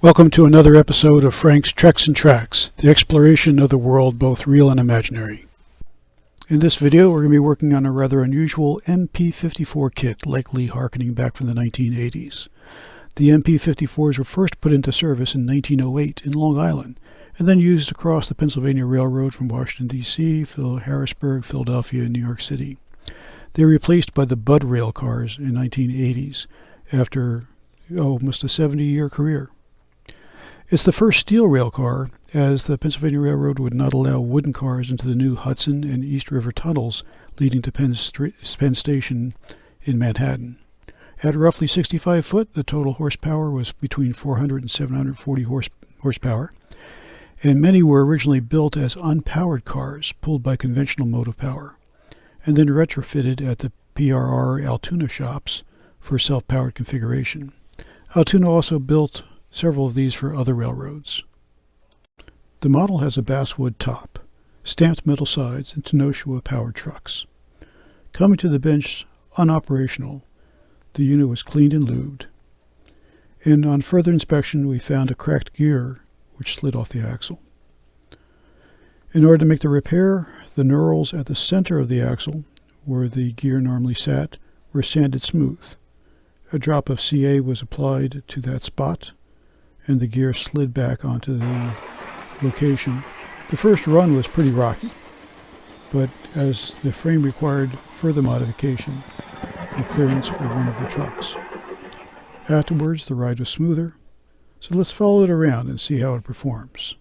Welcome to another episode of Frank's Treks and Tracks, the exploration of the world, both real and imaginary. In this video, we're going to be working on a rather unusual MP54 kit, likely harkening back from the 1980s. The MP54s were first put into service in 1908 in Long Island, and then used across the Pennsylvania Railroad from Washington, D.C., Harrisburg, Philadelphia, and New York City. They were replaced by the Budd railcars in the 1980s, after almost a 70-year career. It's the first steel rail car, as the Pennsylvania Railroad would not allow wooden cars into the new Hudson and East River tunnels leading to Penn Station in Manhattan. At roughly 65 foot, the total horsepower was between 400 and 740 horsepower, and many were originally built as unpowered cars pulled by conventional motive power, and then retrofitted at the PRR Altoona shops for self-powered configuration. Altoona also built several of these for other railroads. The model has a basswood top, stamped metal sides, and Tenshodo powered trucks. Coming to the bench unoperational, the unit was cleaned and lubed, and on further inspection we found a cracked gear which slid off the axle. In order to make the repair, the knurls at the center of the axle, where the gear normally sat, were sanded smooth. A drop of CA was applied to that spot, and the gear slid back onto the location. The first run was pretty rocky, but as the frame required further modification for clearance for one of the trucks. Afterwards, the ride was smoother, so let's follow it around and see how it performs.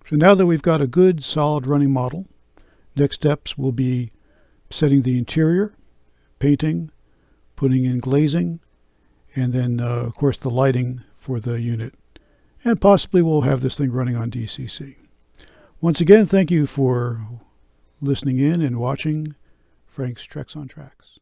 So now that we've got a good, solid running model, next steps will be setting the interior, painting, putting in glazing, and then, of course, the lighting for the unit. And possibly we'll have this thing running on DCC. Once again, thank you for listening in and watching Frank's Treks on Tracks.